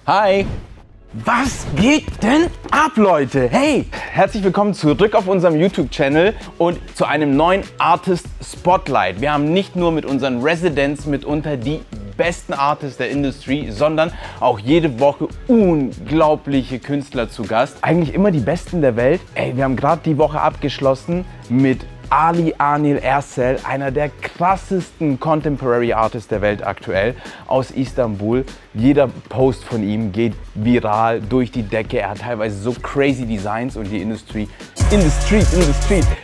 Hi! Was geht denn ab, Leute? Hey! Herzlich willkommen zurück auf unserem YouTube-Channel und zu einem neuen Artist Spotlight. Wir haben nicht nur mit unseren Residents mitunter die besten Artists der Industry, sondern auch jede Woche unglaubliche Künstler zu Gast. Eigentlich immer die Besten der Welt. Ey, wir haben gerade die Woche abgeschlossen mit Ali Anil Ersel, einer der krassesten Contemporary Artists der Welt aktuell, aus Istanbul. Jeder Post von ihm geht viral durch die Decke. Er hat teilweise so crazy Designs und die Industry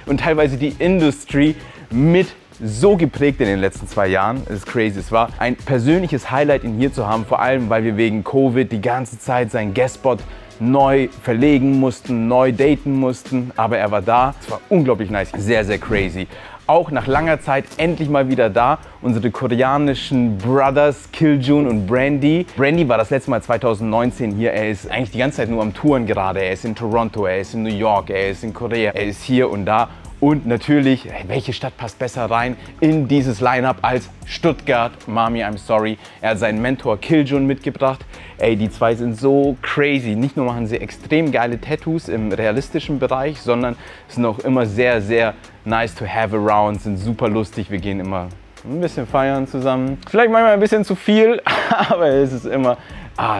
und teilweise die Industry mit so geprägt in den letzten 2 Jahren. Es ist crazy. Es war ein persönliches Highlight, ihn hier zu haben, vor allem, weil wir wegen Covid die ganze Zeit seinen Guestspot neu verlegen mussten, neu daten mussten, aber er war da. Es war unglaublich nice, sehr, sehr crazy. Auch nach langer Zeit endlich mal wieder da, unsere koreanischen Brothers Kiljun und Brandy. Brandy war das letzte Mal 2019 hier. Er ist eigentlich die ganze Zeit nur am Touren gerade. Er ist in Toronto, er ist in New York, er ist in Korea, er ist hier und da. Und natürlich, welche Stadt passt besser rein in dieses Line-Up als Stuttgart? Mami, I'm sorry. Er hat seinen Mentor Kiljun mitgebracht. Ey, die zwei sind so crazy. Nicht nur machen sie extrem geile Tattoos im realistischen Bereich, sondern sind auch immer sehr, sehr nice to have around, sind super lustig. Wir gehen immer ein bisschen feiern zusammen. Vielleicht manchmal ein bisschen zu viel, aber es ist immer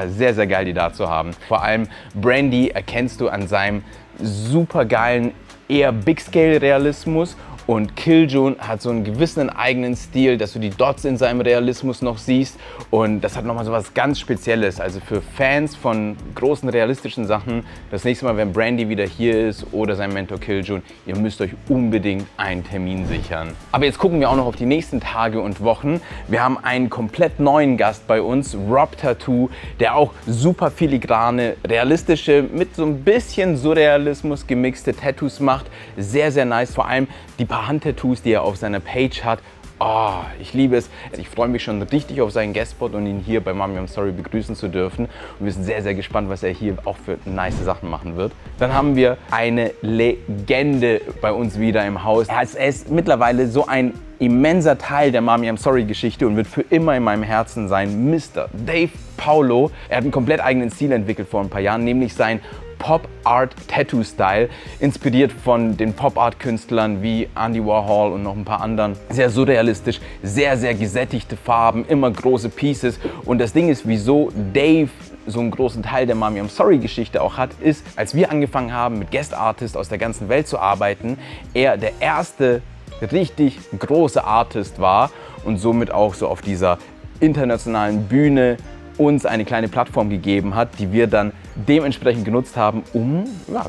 sehr, sehr geil, die da zu haben. Vor allem Brandy erkennst du an seinem super geilen eher Big-Scale-Realismus und Kiljun hat so einen gewissen eigenen Stil, dass du die Dots in seinem Realismus noch siehst und das hat nochmal so was ganz Spezielles. Also für Fans von großen realistischen Sachen, das nächste Mal, wenn Brandy wieder hier ist oder sein Mentor Kiljun, ihr müsst euch unbedingt einen Termin sichern. Aber jetzt gucken wir auch noch auf die nächsten Tage und Wochen. Wir haben einen komplett neuen Gast bei uns, Rob Tattoo, der auch super filigrane, realistische, mit so ein bisschen Surrealismus gemixte Tattoos macht. Sehr, sehr nice, vor allem die paar Handtattoos, die er auf seiner Page hat. Oh, ich liebe es. Ich freue mich schon richtig auf seinen Guestspot und ihn hier bei Mami, I'm sorry begrüßen zu dürfen. Und wir sind sehr, sehr gespannt, was er hier auch für nice Sachen machen wird. Dann haben wir eine Legende bei uns wieder im Haus. Er ist mittlerweile so ein immenser Teil der Mami, I'm sorry Geschichte und wird für immer in meinem Herzen sein. Mr. Dave Paulo. Er hat einen komplett eigenen Stil entwickelt vor ein paar Jahren, nämlich sein Pop-Art-Tattoo-Style, inspiriert von den Pop-Art-Künstlern wie Andy Warhol und noch ein paar anderen. Sehr surrealistisch, sehr, sehr gesättigte Farben, immer große Pieces. Und das Ding ist, wieso Dave so einen großen Teil der Mami, I'm sorry Geschichte auch hat, ist, als wir angefangen haben, mit Guest-Artists aus der ganzen Welt zu arbeiten, er der erste richtig große Artist war und somit auch so auf dieser internationalen Bühne uns eine kleine Plattform gegeben hat, die wir dann dementsprechend genutzt haben, um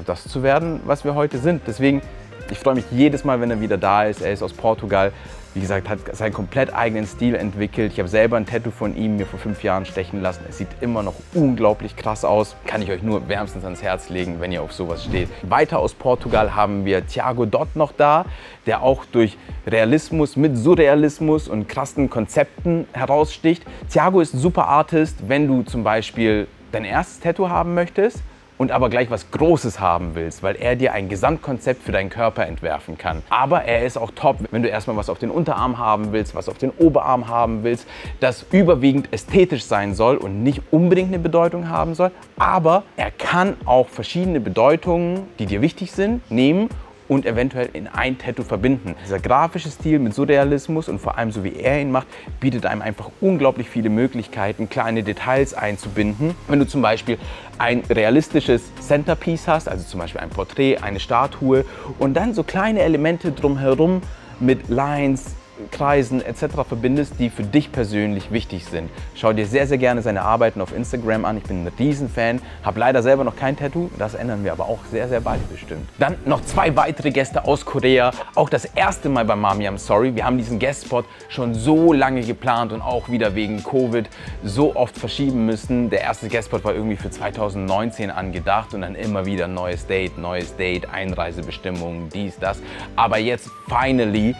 das zu werden, was wir heute sind. Deswegen, ich freue mich jedes Mal, wenn er wieder da ist. Er ist aus Portugal. Wie gesagt, hat seinen komplett eigenen Stil entwickelt. Ich habe selber ein Tattoo von ihm mir vor 5 Jahren stechen lassen. Es sieht immer noch unglaublich krass aus. Kann ich euch nur wärmstens ans Herz legen, wenn ihr auf sowas steht. Weiter aus Portugal haben wir Thiago Dot noch da, der auch durch Realismus mit Surrealismus und krassen Konzepten heraussticht. Thiago ist ein super Artist, wenn du zum Beispiel dein erstes Tattoo haben möchtest und aber gleich was Großes haben willst, weil er dir ein Gesamtkonzept für deinen Körper entwerfen kann. Aber er ist auch top, wenn du erstmal was auf den Unterarm haben willst, was auf den Oberarm haben willst, das überwiegend ästhetisch sein soll und nicht unbedingt eine Bedeutung haben soll. Aber er kann auch verschiedene Bedeutungen, die dir wichtig sind, nehmen und eventuell in ein Tattoo verbinden. Dieser grafische Stil mit Surrealismus und vor allem so wie er ihn macht, bietet einem einfach unglaublich viele Möglichkeiten, kleine Details einzubinden. Wenn du zum Beispiel ein realistisches Centerpiece hast, also zum Beispiel ein Porträt, eine Statue und dann so kleine Elemente drumherum mit Lines, Kreisen etc. verbindest, die für dich persönlich wichtig sind. Schau dir sehr, sehr gerne seine Arbeiten auf Instagram an. Ich bin ein Riesenfan, habe leider selber noch kein Tattoo. Das ändern wir aber auch sehr, sehr bald bestimmt. Dann noch 2 weitere Gäste aus Korea. Auch das erste Mal bei Mami, I'm sorry. Wir haben diesen Guestspot schon so lange geplant und auch wieder wegen Covid so oft verschieben müssen. Der erste Guestspot war irgendwie für 2019 angedacht und dann immer wieder neues Date, Einreisebestimmungen, dies, das. Aber jetzt finally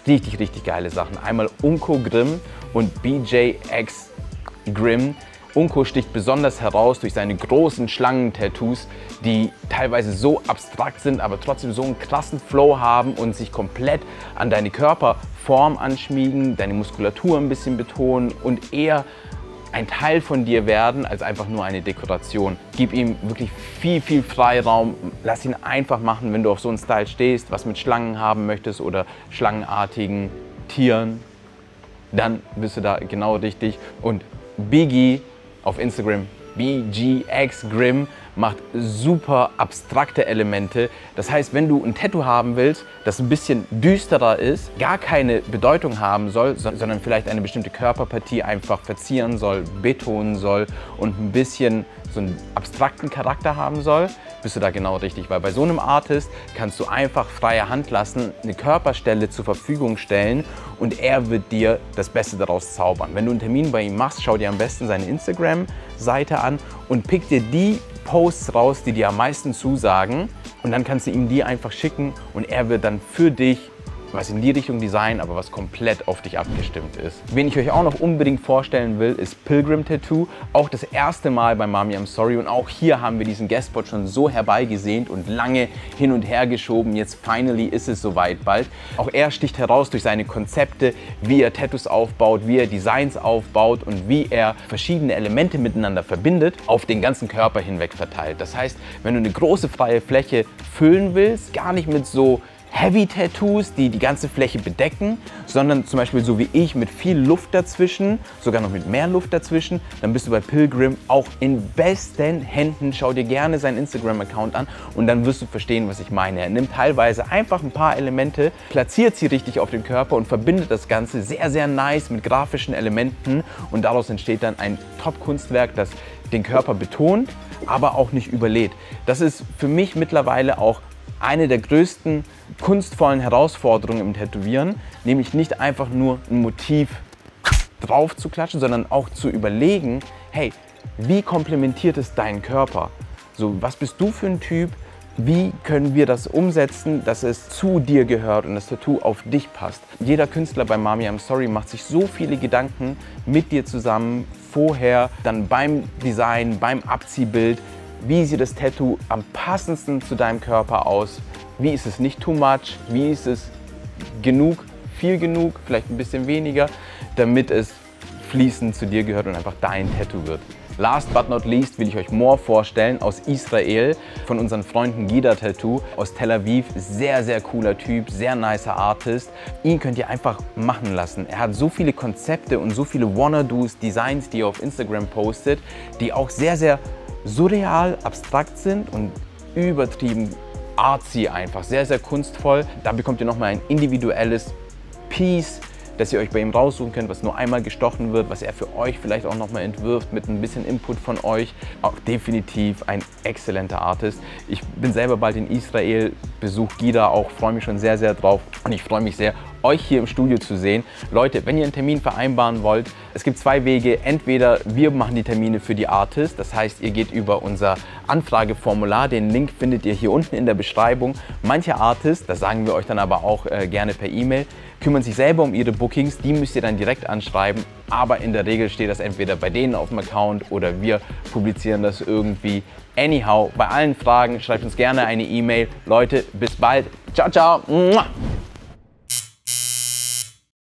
richtig, richtig geile Sachen. Einmal Unko Grimm und BJX Grimm. Unko sticht besonders heraus durch seine großen Schlangen-Tattoos, die teilweise so abstrakt sind, aber trotzdem so einen krassen Flow haben und sich komplett an deine Körperform anschmiegen, deine Muskulatur ein bisschen betonen und eher ein Teil von dir werden, als einfach nur eine Dekoration. Gib ihm wirklich viel Freiraum, lass ihn einfach machen, wenn du auf so einen Style stehst, was mit Schlangen haben möchtest oder schlangenartigen Tieren, dann bist du da genau richtig. Und Biggie auf Instagram, BGXGrim, macht super abstrakte Elemente. Das heißt, wenn du ein Tattoo haben willst, das ein bisschen düsterer ist, gar keine Bedeutung haben soll, sondern vielleicht eine bestimmte Körperpartie einfach verzieren soll, betonen soll und ein bisschen so einen abstrakten Charakter haben soll, bist du da genau richtig. Weil bei so einem Artist kannst du einfach freie Hand lassen, eine Körperstelle zur Verfügung stellen und er wird dir das Beste daraus zaubern. Wenn du einen Termin bei ihm machst, schau dir am besten seine Instagram-Seite an und pick dir die Posts raus, die dir am meisten zusagen, und dann kannst du ihm die einfach schicken und er wird dann für dich was in die Richtung designen, aber was komplett auf dich abgestimmt ist. Wen ich euch auch noch unbedingt vorstellen will, ist Pilgrim Tattoo. Auch das erste Mal bei Mami I'm Sorry, und auch hier haben wir diesen Guestspot schon so herbeigesehnt und lange hin und her geschoben. Jetzt finally ist es soweit bald. Auch er sticht heraus durch seine Konzepte, wie er Tattoos aufbaut, wie er Designs aufbaut und wie er verschiedene Elemente miteinander verbindet, auf den ganzen Körper hinweg verteilt. Das heißt, wenn du eine große freie Fläche füllen willst, gar nicht mit so Heavy-Tattoos, die die ganze Fläche bedecken, sondern zum Beispiel so wie ich mit viel Luft dazwischen, sogar noch mit mehr Luft dazwischen, dann bist du bei Pilgrim auch in besten Händen. Schau dir gerne seinen Instagram-Account an und dann wirst du verstehen, was ich meine. Er nimmt teilweise einfach ein paar Elemente, platziert sie richtig auf den Körper und verbindet das Ganze sehr nice mit grafischen Elementen und daraus entsteht dann ein Top-Kunstwerk, das den Körper betont, aber auch nicht überlädt. Das ist für mich mittlerweile auch eine der größten kunstvollen Herausforderungen im Tätowieren, nämlich nicht einfach nur ein Motiv drauf zu klatschen, sondern auch zu überlegen, hey, wie komplementiert es deinen Körper? So, was bist du für ein Typ? Wie können wir das umsetzen, dass es zu dir gehört und das Tattoo auf dich passt? Jeder Künstler bei Mami I'm Sorry macht sich so viele Gedanken mit dir zusammen, vorher, dann beim Design, beim Abziehbild. Wie sieht das Tattoo am passendsten zu deinem Körper aus? Wie ist es nicht too much? Wie ist es genug, viel genug, vielleicht ein bisschen weniger, damit es fließend zu dir gehört und einfach dein Tattoo wird? Last but not least will ich euch Mor vorstellen aus Israel, von unseren Freunden Gida Tattoo aus Tel Aviv. Sehr cooler Typ, sehr nicer Artist. Ihn könnt ihr einfach machen lassen. Er hat so viele Konzepte und so viele Wanna-Dos, Designs, die er auf Instagram postet, die auch sehr surreal, abstrakt sind und übertrieben artsy einfach, sehr kunstvoll. Da bekommt ihr nochmal ein individuelles Piece, das ihr euch bei ihm raussuchen könnt, was nur einmal gestochen wird, was er für euch vielleicht auch nochmal entwirft mit ein bisschen Input von euch. Auch definitiv ein exzellenter Artist. Ich bin selber bald in Israel, besuche Gida auch, freue mich schon sehr drauf und ich freue mich sehr, euch hier im Studio zu sehen. Leute, wenn ihr einen Termin vereinbaren wollt, es gibt zwei Wege. Entweder wir machen die Termine für die Artists, das heißt, ihr geht über unser Anfrageformular, den Link findet ihr hier unten in der Beschreibung. Manche Artists, das sagen wir euch dann aber auch gerne per E-Mail, kümmern sich selber um ihre Bookings, die müsst ihr dann direkt anschreiben, aber in der Regel steht das entweder bei denen auf dem Account oder wir publizieren das irgendwie. Anyhow, bei allen Fragen schreibt uns gerne eine E-Mail. Leute, bis bald. Ciao.